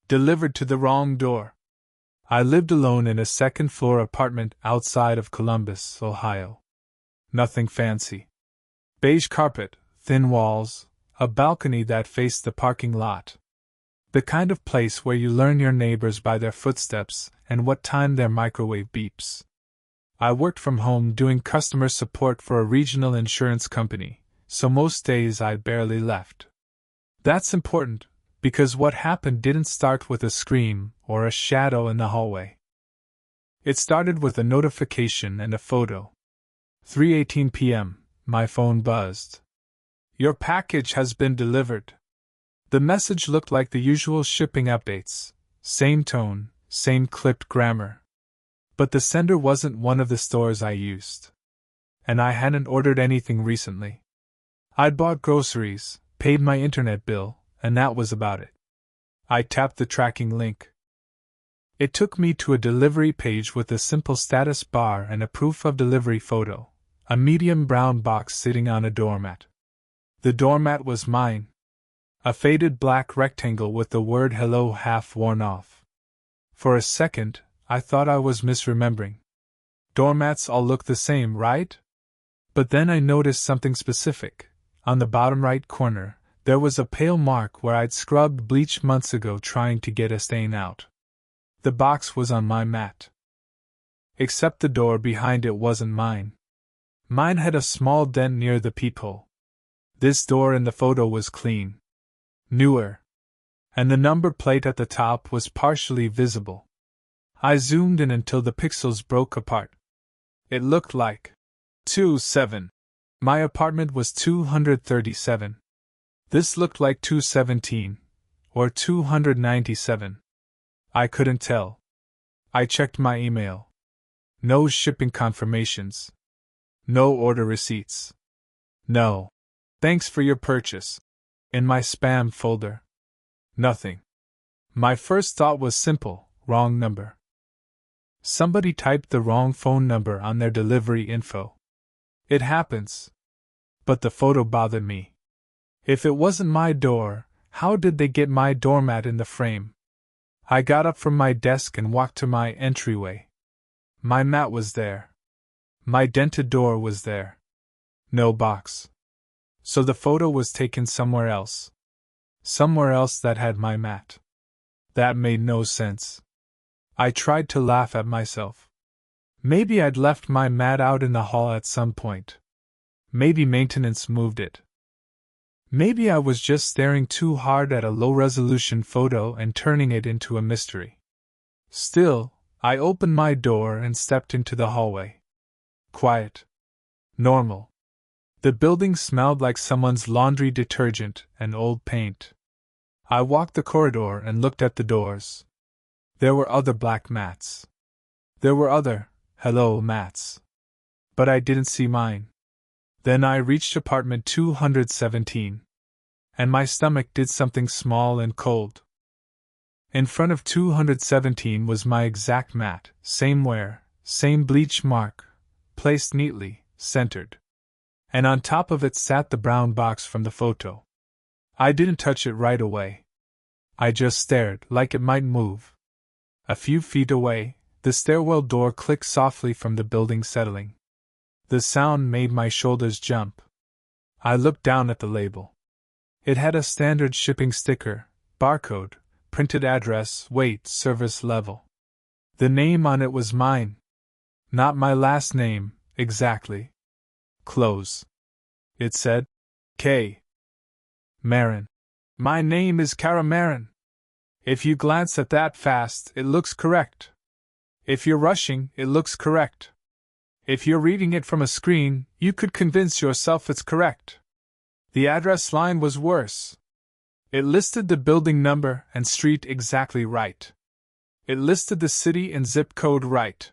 Delivered to the wrong door. I lived alone in a second-floor apartment outside of Columbus, Ohio. Nothing fancy. Beige carpet, thin walls, a balcony that faced the parking lot. The kind of place where you learn your neighbors by their footsteps and what time their microwave beeps. I worked from home doing customer support for a regional insurance company, so most days I barely left. That's important, because what happened didn't start with a scream or a shadow in the hallway. It started with a notification and a photo. 3:18 p.m., my phone buzzed. Your package has been delivered. The message looked like the usual shipping updates, same tone, same clipped grammar. But the sender wasn't one of the stores I used. And I hadn't ordered anything recently. I'd bought groceries, paid my internet bill, and that was about it. I tapped the tracking link. It took me to a delivery page with a simple status bar and a proof of delivery photo, a medium brown box sitting on a doormat. The doormat was mine. A faded black rectangle with the word hello half worn off. For a second, I thought I was misremembering. Doormats all look the same, right? But then I noticed something specific. On the bottom right corner, there was a pale mark where I'd scrubbed bleach months ago trying to get a stain out. The box was on my mat. Except the door behind it wasn't mine. Mine had a small dent near the peephole. This door in the photo was clean. Newer. And the number plate at the top was partially visible. I zoomed in until the pixels broke apart. It looked like 27. My apartment was 237. This looked like 217, or 297. I couldn't tell. I checked my email. No shipping confirmations. No order receipts. No. Thanks for your purchase. In my spam folder. Nothing. My first thought was simple, wrong number. Somebody typed the wrong phone number on their delivery info. It happens. But the photo bothered me. If it wasn't my door, how did they get my doormat in the frame? I got up from my desk and walked to my entryway. My mat was there. My dented door was there. No box. So the photo was taken somewhere else. Somewhere else that had my mat. That made no sense. I tried to laugh at myself. Maybe I'd left my mat out in the hall at some point. Maybe maintenance moved it. Maybe I was just staring too hard at a low-resolution photo and turning it into a mystery. Still, I opened my door and stepped into the hallway. Quiet. Normal. The building smelled like someone's laundry detergent and old paint. I walked the corridor and looked at the doors. There were other black mats. There were other hello mats. But I didn't see mine. Then I reached apartment 217. And my stomach did something small and cold. In front of 217 was my exact mat, same wear, same bleach mark, placed neatly, centered. And on top of it sat the brown box from the photo. I didn't touch it right away. I just stared, like it might move. A few feet away, the stairwell door clicked softly from the building settling. The sound made my shoulders jump. I looked down at the label. It had a standard shipping sticker, barcode, printed address, weight, service level. The name on it was mine. Not my last name, exactly. Close. It said, K. Marin. My name is Kara Marin. If you glance at that fast, it looks correct. If you're rushing, it looks correct. If you're reading it from a screen, you could convince yourself it's correct. The address line was worse. It listed the building number and street exactly right. It listed the city and zip code right.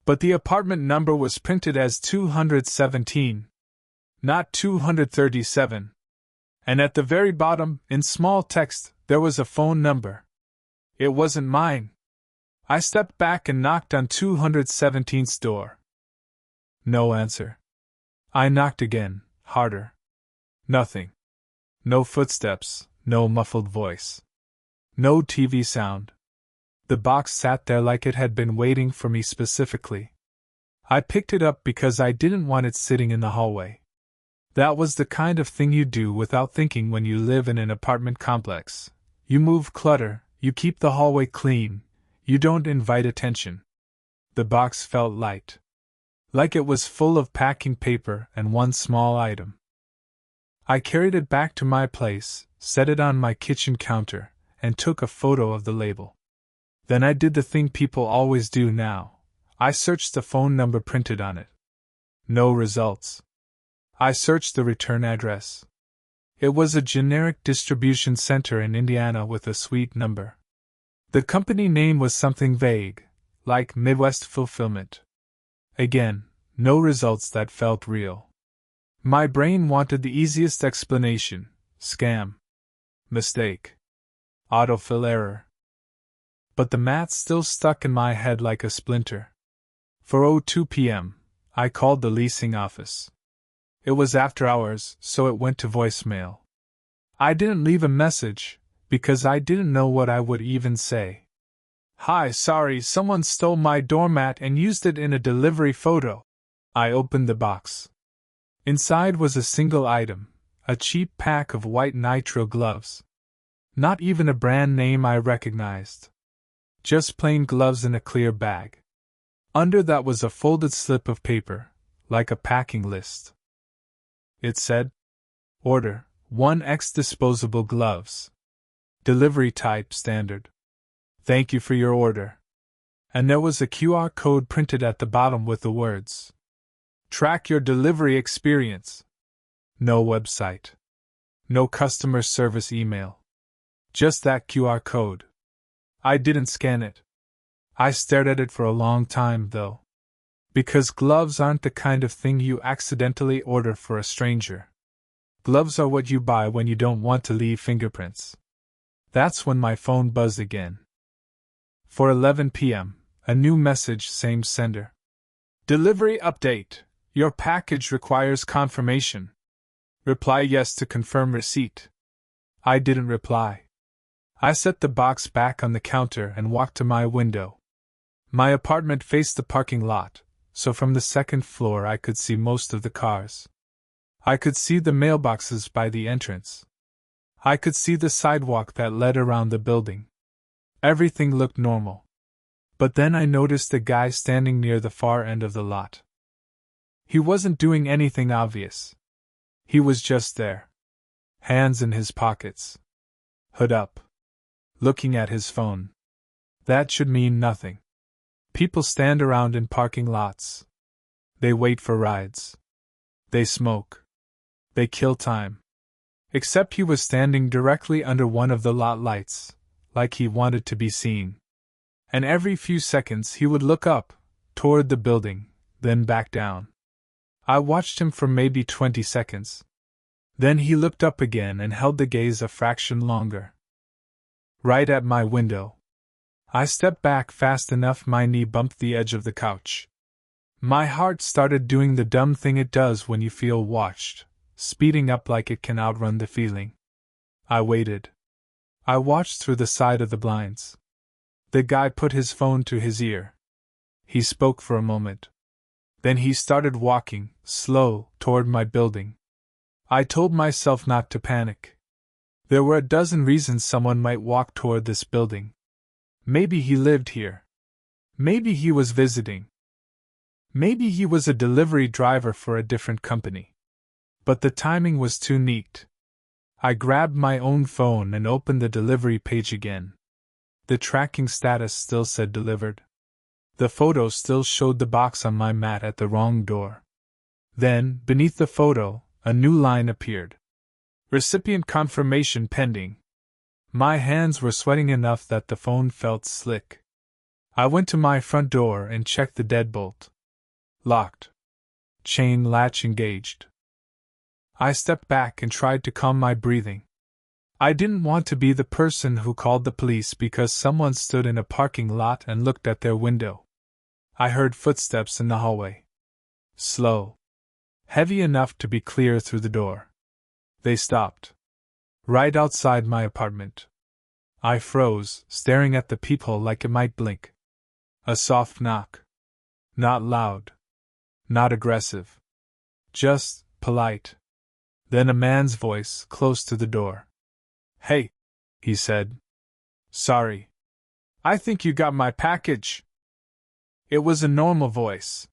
But the apartment number was printed as 217, not 237. And at the very bottom, in small text, there was a phone number. It wasn't mine. I stepped back and knocked on 217's door. No answer. I knocked again, harder. Nothing. No footsteps, no muffled voice. No TV sound. The box sat there like it had been waiting for me specifically. I picked it up because I didn't want it sitting in the hallway. That was the kind of thing you do without thinking when you live in an apartment complex. You move clutter, you keep the hallway clean, you don't invite attention. The box felt light. Like it was full of packing paper and one small item. I carried it back to my place, set it on my kitchen counter, and took a photo of the label. Then I did the thing people always do now. I searched the phone number printed on it. No results. I searched the return address. It was a generic distribution center in Indiana with a suite number. The company name was something vague, like Midwest Fulfillment. Again, no results that felt real. My brain wanted the easiest explanation: scam, mistake, autofill error. But the math still stuck in my head like a splinter. 4:02 p.m., I called the leasing office. It was after hours, so it went to voicemail. I didn't leave a message, because I didn't know what I would even say. "Hi, sorry, someone stole my doormat and used it in a delivery photo." I opened the box. Inside was a single item, a cheap pack of white nitrile gloves. Not even a brand name I recognized. Just plain gloves in a clear bag. Under that was a folded slip of paper, like a packing list. It said, "Order, 1x disposable gloves. Delivery type standard. Thank you for your order." And there was a QR code printed at the bottom with the words, "Track your delivery experience." No website. No customer service email. Just that QR code. I didn't scan it. I stared at it for a long time, though. Because gloves aren't the kind of thing you accidentally order for a stranger. Gloves are what you buy when you don't want to leave fingerprints. That's when my phone buzzed again. 4:11 p.m., a new message, same sender. "Delivery update. Your package requires confirmation. Reply yes to confirm receipt." I didn't reply. I set the box back on the counter and walked to my window. My apartment faced the parking lot, so from the second floor I could see most of the cars. I could see the mailboxes by the entrance. I could see the sidewalk that led around the building. Everything looked normal. But then I noticed a guy standing near the far end of the lot. He wasn't doing anything obvious. He was just there. Hands in his pockets. Hood up. Looking at his phone. That should mean nothing. People stand around in parking lots. They wait for rides. They smoke. They kill time. Except he was standing directly under one of the lot lights, like he wanted to be seen. And every few seconds he would look up, toward the building, then back down. I watched him for maybe 20 seconds. Then he looked up again and held the gaze a fraction longer. Right at my window. I stepped back fast enough my knee bumped the edge of the couch. My heart started doing the dumb thing it does when you feel watched, speeding up like it can outrun the feeling. I waited. I watched through the side of the blinds. The guy put his phone to his ear. He spoke for a moment. Then he started walking, slow, toward my building. I told myself not to panic. There were a dozen reasons someone might walk toward this building. Maybe he lived here. Maybe he was visiting. Maybe he was a delivery driver for a different company. But the timing was too neat. I grabbed my own phone and opened the delivery page again. The tracking status still said delivered. The photo still showed the box on my mat at the wrong door. Then, beneath the photo, a new line appeared. Recipient confirmation pending. My hands were sweating enough that the phone felt slick. I went to my front door and checked the deadbolt. Locked. Chain latch engaged. I stepped back and tried to calm my breathing. I didn't want to be the person who called the police because someone stood in a parking lot and looked at their window. I heard footsteps in the hallway. Slow. Heavy enough to be clear through the door. They stopped. Right outside my apartment. I froze, staring at the peephole like it might blink. A soft knock. Not loud. Not aggressive. Just polite. Then a man's voice, close to the door. "Hey," he said. "Sorry. I think you got my package." It was a normal voice.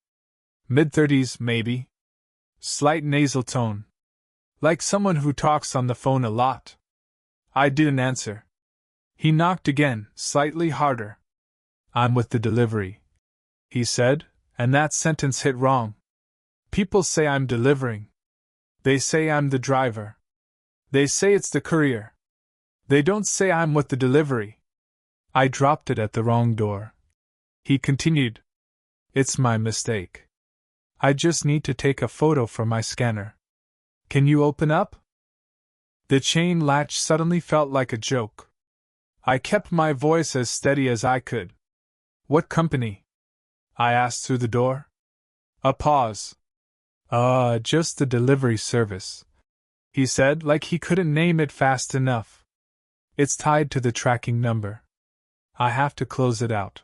Mid-30s, maybe. Slight nasal tone. Like someone who talks on the phone a lot. I didn't answer. He knocked again, slightly harder. "I'm with the delivery," he said, and that sentence hit wrong. People say I'm delivering. They say I'm the driver. They say it's the courier. They don't say I'm with the delivery. I dropped it at the wrong door. He continued. "It's my mistake. I just need to take a photo for my scanner. Can you open up?" The chain latch suddenly felt like a joke. I kept my voice as steady as I could. "What company?" I asked through the door. A pause. Just the delivery service," he said, like he couldn't name it fast enough. "It's tied to the tracking number. I have to close it out.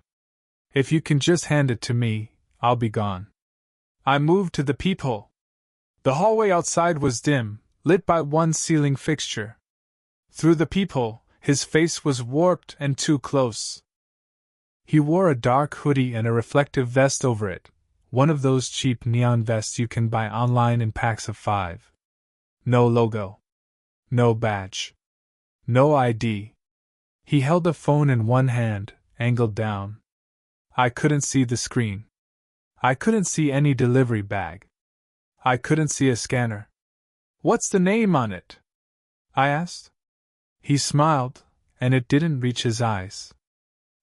If you can just hand it to me, I'll be gone." I moved to the peephole. The hallway outside was dim, lit by one ceiling fixture. Through the peephole, his face was warped and too close. He wore a dark hoodie and a reflective vest over it, one of those cheap neon vests you can buy online in packs of 5. No logo. No badge. No ID. He held a phone in one hand, angled down. I couldn't see the screen. I couldn't see any delivery bag. I couldn't see a scanner. "What's the name on it?" I asked. He smiled, and it didn't reach his eyes.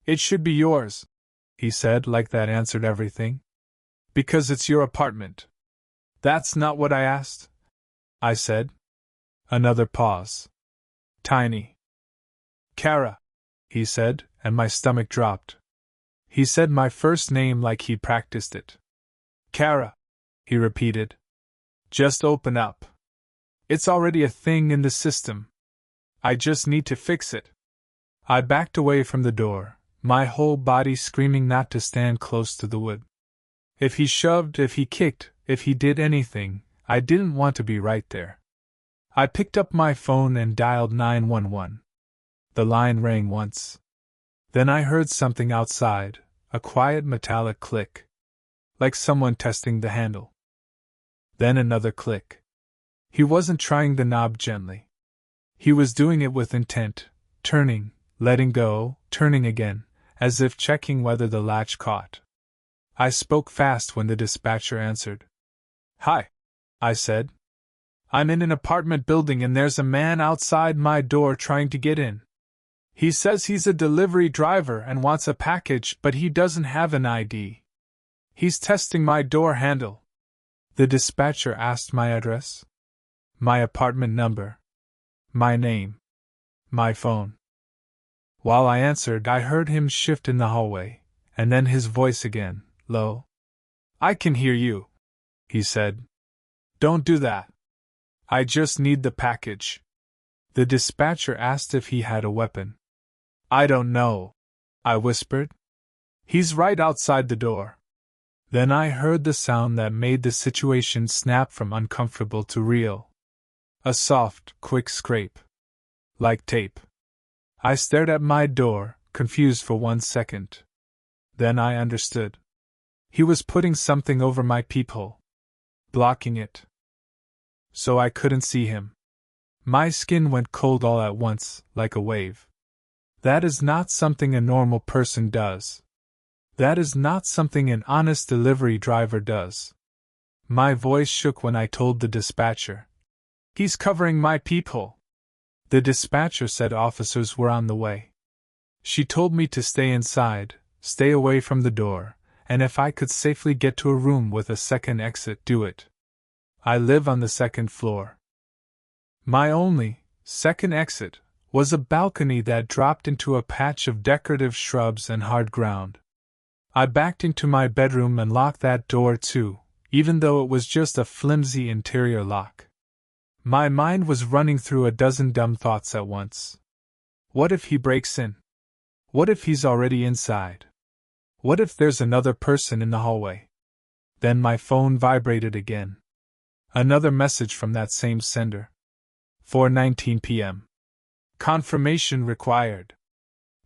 "It should be yours," he said, like that answered everything. "Because it's your apartment." "That's not what I asked," I said. Another pause. "Tiny." "Kara," he said, and my stomach dropped. He said my first name like he'd practiced it. "Kara," he repeated. "Just open up. It's already a thing in the system. I just need to fix it." I backed away from the door, my whole body screaming not to stand close to the wood. If he shoved, if he kicked, if he did anything, I didn't want to be right there. I picked up my phone and dialed 911. The line rang once. Then I heard something outside, a quiet metallic click. Like someone testing the handle. Then another click. He wasn't trying the knob gently. He was doing it with intent, turning, letting go, turning again, as if checking whether the latch caught. I spoke fast when the dispatcher answered. "Hi," I said. "I'm in an apartment building and there's a man outside my door trying to get in. He says he's a delivery driver and wants a package, but he doesn't have an ID. He's testing my door handle." The dispatcher asked my address, my apartment number, my name, my phone. While I answered, I heard him shift in the hallway, and then his voice again, low. "I can hear you," he said. "Don't do that. I just need the package." The dispatcher asked if he had a weapon. "I don't know," I whispered. "He's right outside the door." Then I heard the sound that made the situation snap from uncomfortable to real. A soft, quick scrape. Like tape. I stared at my door, confused for 1 second. Then I understood. He was putting something over my peephole. Blocking it. So I couldn't see him. My skin went cold all at once, like a wave. That is not something a normal person does. That is not something an honest delivery driver does. My voice shook when I told the dispatcher. "He's covering my peephole." The dispatcher said officers were on the way. She told me to stay inside, stay away from the door, and if I could safely get to a room with a second exit, do it. I live on the 2nd floor. My only second exit was a balcony that dropped into a patch of decorative shrubs and hard ground. I backed into my bedroom and locked that door too, even though it was just a flimsy interior lock. My mind was running through a dozen dumb thoughts at once. What if he breaks in? What if he's already inside? What if there's another person in the hallway? Then my phone vibrated again. Another message from that same sender. 4:19 p.m. Confirmation required.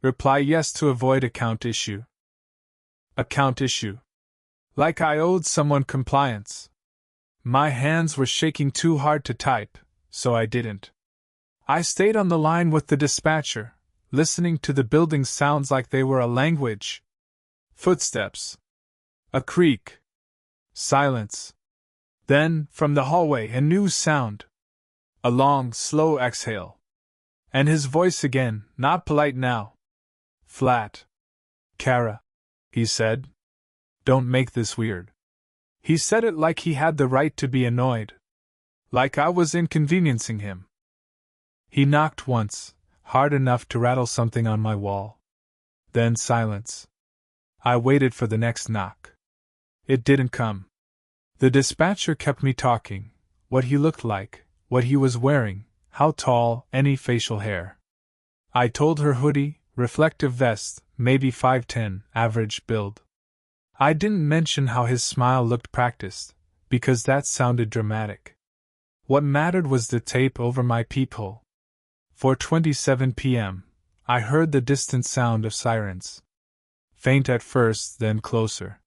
Reply yes to avoid account issue. Account issue. Like I owed someone compliance. My hands were shaking too hard to type, so I didn't. I stayed on the line with the dispatcher, listening to the building sounds like they were a language. Footsteps. A creak. Silence. Then, from the hallway, a new sound. A long, slow exhale. And his voice again, not polite now. Flat. Kara, he said. Don't make this weird. He said it like he had the right to be annoyed. Like I was inconveniencing him. He knocked once, hard enough to rattle something on my wall. Then silence. I waited for the next knock. It didn't come. The dispatcher kept me talking, what he looked like, what he was wearing, how tall, any facial hair. I told her hoodie, reflective vest, maybe 5'10", average build. I didn't mention how his smile looked practiced, because that sounded dramatic. What mattered was the tape over my peephole. 4:27 p.m., I heard the distant sound of sirens. Faint at first, then closer.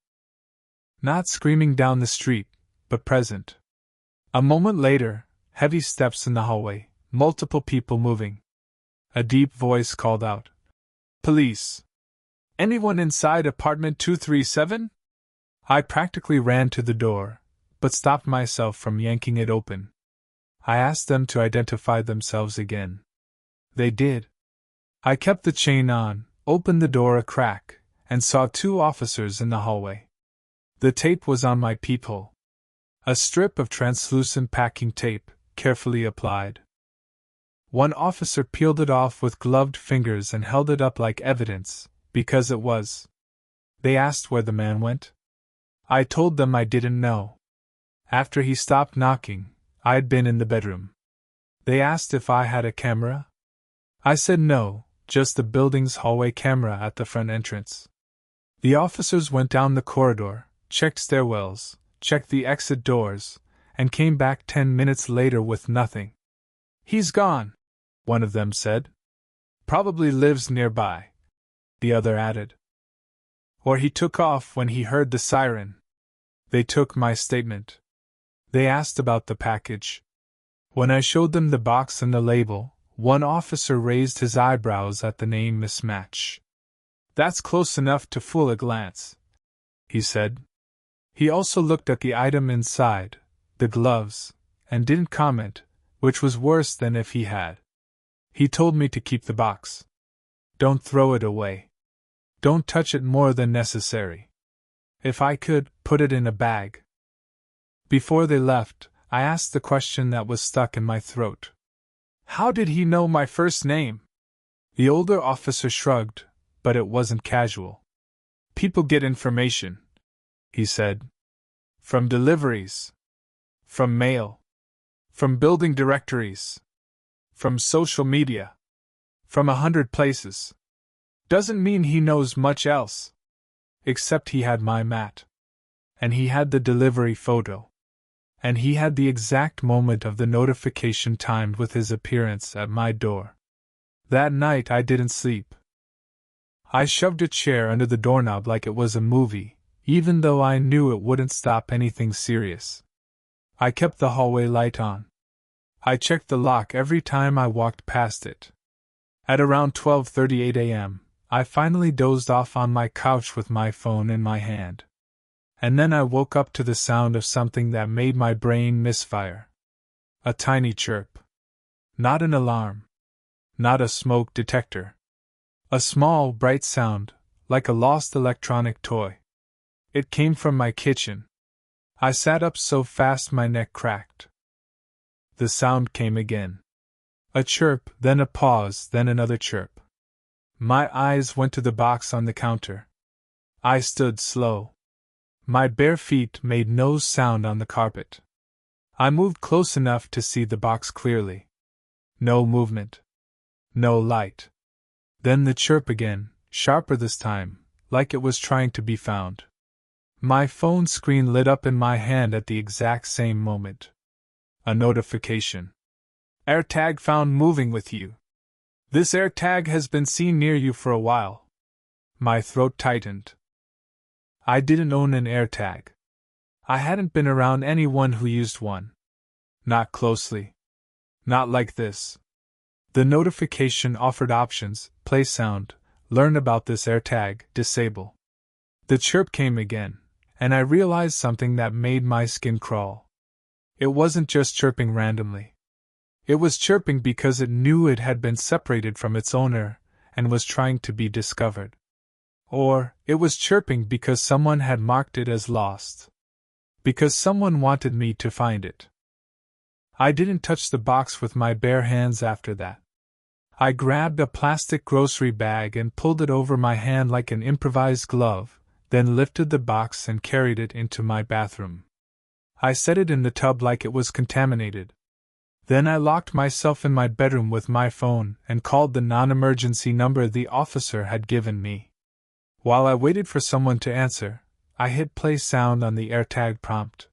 Not screaming down the street, but present. A moment later, heavy steps in the hallway, multiple people moving. A deep voice called out, "Police! Anyone inside apartment 237? I practically ran to the door, but stopped myself from yanking it open. I asked them to identify themselves again. They did. I kept the chain on, opened the door a crack, and saw 2 officers in the hallway. The tape was on my peephole. A strip of translucent packing tape, carefully applied. One officer peeled it off with gloved fingers and held it up like evidence, because it was. They asked where the man went. I told them I didn't know. After he stopped knocking, I'd been in the bedroom. They asked if I had a camera. I said no, just the building's hallway camera at the front entrance. The officers went down the corridor, checked stairwells, checked the exit doors, and came back 10 minutes later with nothing. "He's gone," one of them said. "Probably lives nearby," the other added. "Or he took off when he heard the siren." They took my statement. They asked about the package. When I showed them the box and the label, one officer raised his eyebrows at the name mismatch. "That's close enough to fool a glance," he said. He also looked at the item inside, the gloves, and didn't comment, which was worse than if he had. He told me to keep the box. Don't throw it away. Don't touch it more than necessary. If I could, put it in a bag. Before they left, I asked the question that was stuck in my throat. How did he know my first name? The older officer shrugged, but it wasn't casual. People get information, he said. From deliveries. From mail. From building directories. From social media. From 100 places. Doesn't mean he knows much else. Except he had my mat. And he had the delivery photo. And he had the exact moment of the notification timed with his appearance at my door. That night I didn't sleep. I shoved a chair under the doorknob like it was a movie, even though I knew it wouldn't stop anything serious. I kept the hallway light on. I checked the lock every time I walked past it. At around 12:38 a.m., I finally dozed off on my couch with my phone in my hand. And then I woke up to the sound of something that made my brain misfire. A tiny chirp. Not an alarm. Not a smoke detector. A small, bright sound, like a lost electronic toy. It came from my kitchen. I sat up so fast my neck cracked. The sound came again. A chirp, then a pause, then another chirp. My eyes went to the box on the counter. I stood slow. My bare feet made no sound on the carpet. I moved close enough to see the box clearly. No movement. No light. Then the chirp again, sharper this time, like it was trying to be found. My phone screen lit up in my hand at the exact same moment. A notification. AirTag found moving with you. This AirTag has been seen near you for a while. My throat tightened. I didn't own an AirTag. I hadn't been around anyone who used one. Not closely. Not like this. The notification offered options: play sound, learn about this AirTag, disable. The chirp came again, and I realized something that made my skin crawl. It wasn't just chirping randomly. It was chirping because it knew it had been separated from its owner and was trying to be discovered. Or, it was chirping because someone had marked it as lost. Because someone wanted me to find it. I didn't touch the box with my bare hands after that. I grabbed a plastic grocery bag and pulled it over my hand like an improvised glove, then lifted the box and carried it into my bathroom. I set it in the tub like it was contaminated. Then I locked myself in my bedroom with my phone and called the non-emergency number the officer had given me. While I waited for someone to answer, I hit play sound on the AirTag prompt.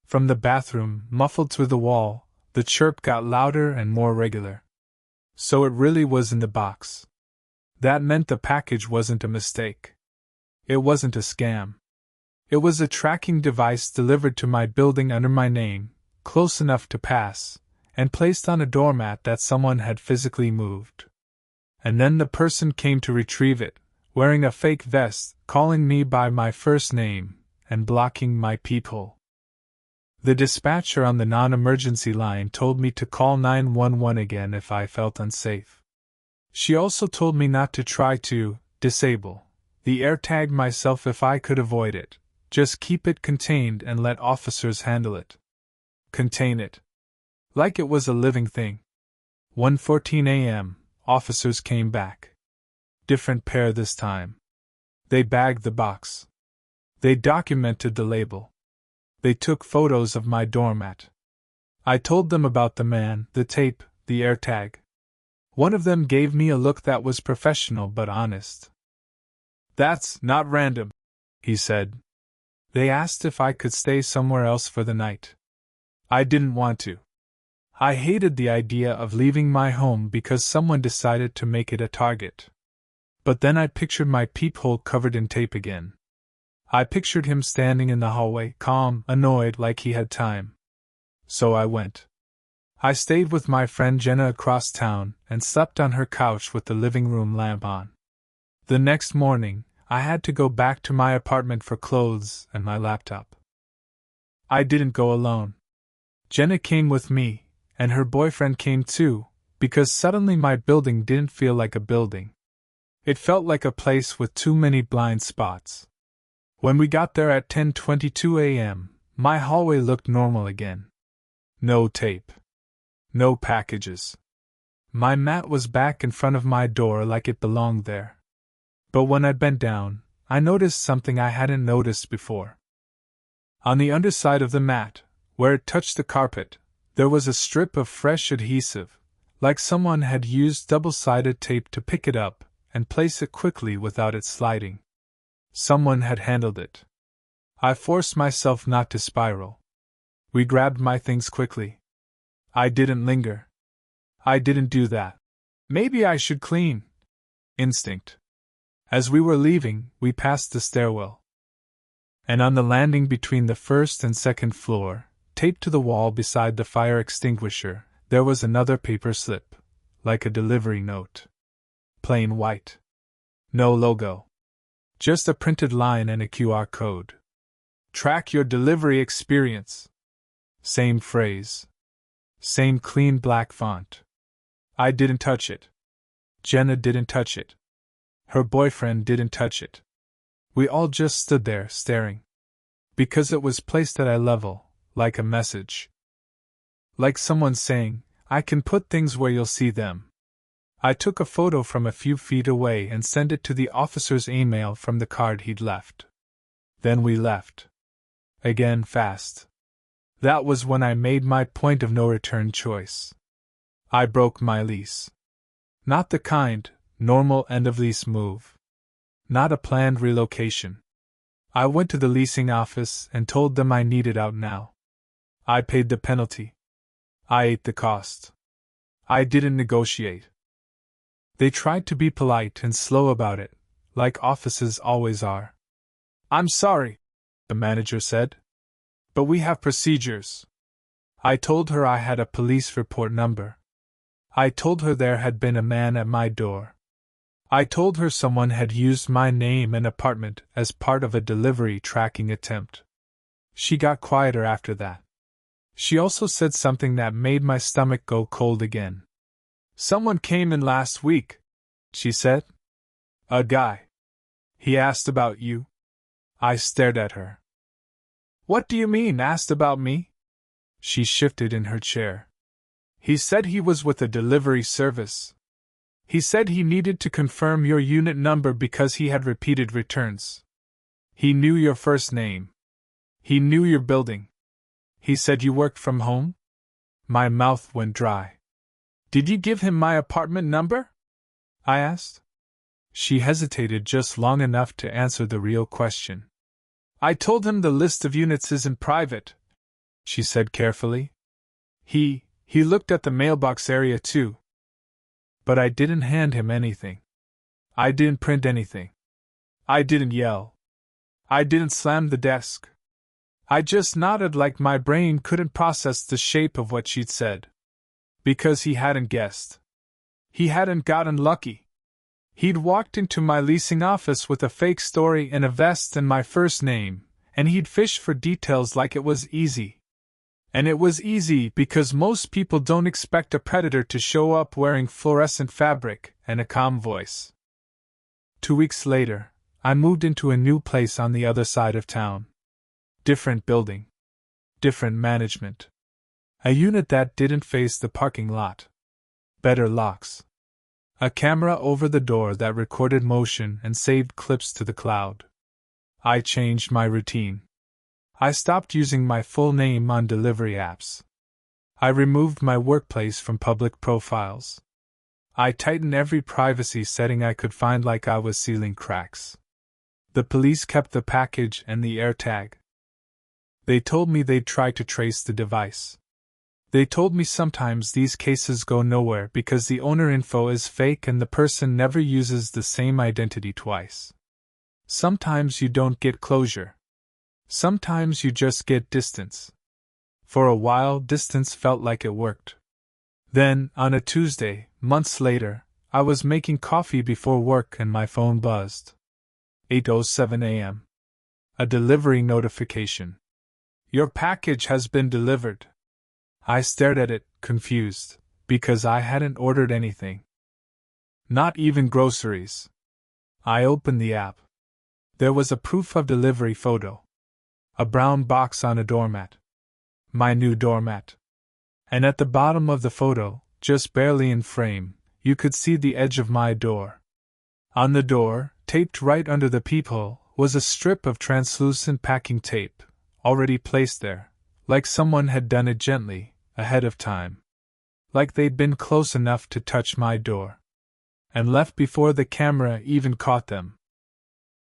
From the bathroom, muffled through the wall, the chirp got louder and more regular. So it really was in the box. That meant the package wasn't a mistake. It wasn't a scam. It was a tracking device delivered to my building under my name, close enough to pass, and placed on a doormat that someone had physically moved. And then the person came to retrieve it, wearing a fake vest, calling me by my first name, and blocking my peephole. The dispatcher on the non-emergency line told me to call 911 again if I felt unsafe. She also told me not to try to disable the AirTag myself if I could avoid it, just keep it contained and let officers handle it. Contain it. Like it was a living thing. 1:14 a.m., officers came back. Different pair this time. They bagged the box. They documented the label. They took photos of my doormat. I told them about the man, the tape, the AirTag. One of them gave me a look that was professional but honest. "That's not random," he said. They asked if I could stay somewhere else for the night. I didn't want to. I hated the idea of leaving my home because someone decided to make it a target. But then I pictured my peephole covered in tape again. I pictured him standing in the hallway, calm, annoyed, like he had time. So I went. I stayed with my friend Jenna across town and slept on her couch with the living room lamp on. The next morning, I had to go back to my apartment for clothes and my laptop. I didn't go alone. Jenna came with me, and her boyfriend came too, because suddenly my building didn't feel like a building. It felt like a place with too many blind spots. When we got there at 10:22 a.m., my hallway looked normal again. No tape. No packages. My mat was back in front of my door like it belonged there. But when I bent down, I noticed something I hadn't noticed before. On the underside of the mat, where it touched the carpet, there was a strip of fresh adhesive, like someone had used double-sided tape to pick it up and place it quickly without it sliding. Someone had handled it. I forced myself not to spiral. We grabbed my things quickly. I didn't linger. I didn't do that. Maybe I should clean. Instinct. As we were leaving, we passed the stairwell. And on the landing between the first and second floor, taped to the wall beside the fire extinguisher, there was another paper slip, like a delivery note. Plain white. No logo. Just a printed line and a QR code. Track your delivery experience. Same phrase. Same clean black font. I didn't touch it. Jenna didn't touch it. Her boyfriend didn't touch it. We all just stood there, staring. Because it was placed at eye level, like a message. Like someone saying, I can put things where you'll see them. I took a photo from a few feet away and sent it to the officer's email from the card he'd left. Then we left. Again fast. That was when I made my point of no return choice. I broke my lease. Not the kind, Normal end-of-lease move. Not a planned relocation. I went to the leasing office and told them I needed out now. I paid the penalty. I ate the cost. I didn't negotiate. They tried to be polite and slow about it, like offices always are. "I'm sorry," the manager said, "but we have procedures." I told her I had a police report number. I told her there had been a man at my door. I told her someone had used my name and apartment as part of a delivery tracking attempt. She got quieter after that. She also said something that made my stomach go cold again. "Someone came in last week," she said. "A guy. He asked about you." I stared at her. "What do you mean, asked about me?" She shifted in her chair. "He said he was with a delivery service. He said he needed to confirm your unit number because he had repeated returns. He knew your first name. He knew your building. He said you worked from home?" My mouth went dry. "Did you give him my apartment number?" I asked. She hesitated just long enough to answer the real question. "I told him the list of units isn't private," she said carefully. He looked at the mailbox area too. But I didn't hand him anything. I didn't print anything. I didn't yell. I didn't slam the desk. I just nodded like my brain couldn't process the shape of what she'd said. Because he hadn't guessed. He hadn't gotten lucky. He'd walked into my leasing office with a fake story and a vest and my first name, and he'd fished for details like it was easy. And it was easy because most people don't expect a predator to show up wearing fluorescent fabric and a calm voice. 2 weeks later, I moved into a new place on the other side of town. Different building. Different management. A unit that didn't face the parking lot. Better locks. A camera over the door that recorded motion and saved clips to the cloud. I changed my routine. I stopped using my full name on delivery apps. I removed my workplace from public profiles. I tightened every privacy setting I could find like I was sealing cracks. The police kept the package and the AirTag. They told me they'd try to trace the device. They told me sometimes these cases go nowhere because the owner info is fake and the person never uses the same identity twice. Sometimes you don't get closure. Sometimes you just get distance. For a while, distance felt like it worked. Then, on a Tuesday, months later, I was making coffee before work and my phone buzzed. 8:07 a.m. A delivery notification. "Your package has been delivered." I stared at it, confused, because I hadn't ordered anything. Not even groceries. I opened the app. There was a proof of delivery photo. A brown box on a doormat. My new doormat. And at the bottom of the photo, just barely in frame, you could see the edge of my door. On the door, taped right under the peephole, was a strip of translucent packing tape, already placed there, like someone had done it gently, ahead of time. Like they'd been close enough to touch my door. And left before the camera even caught them.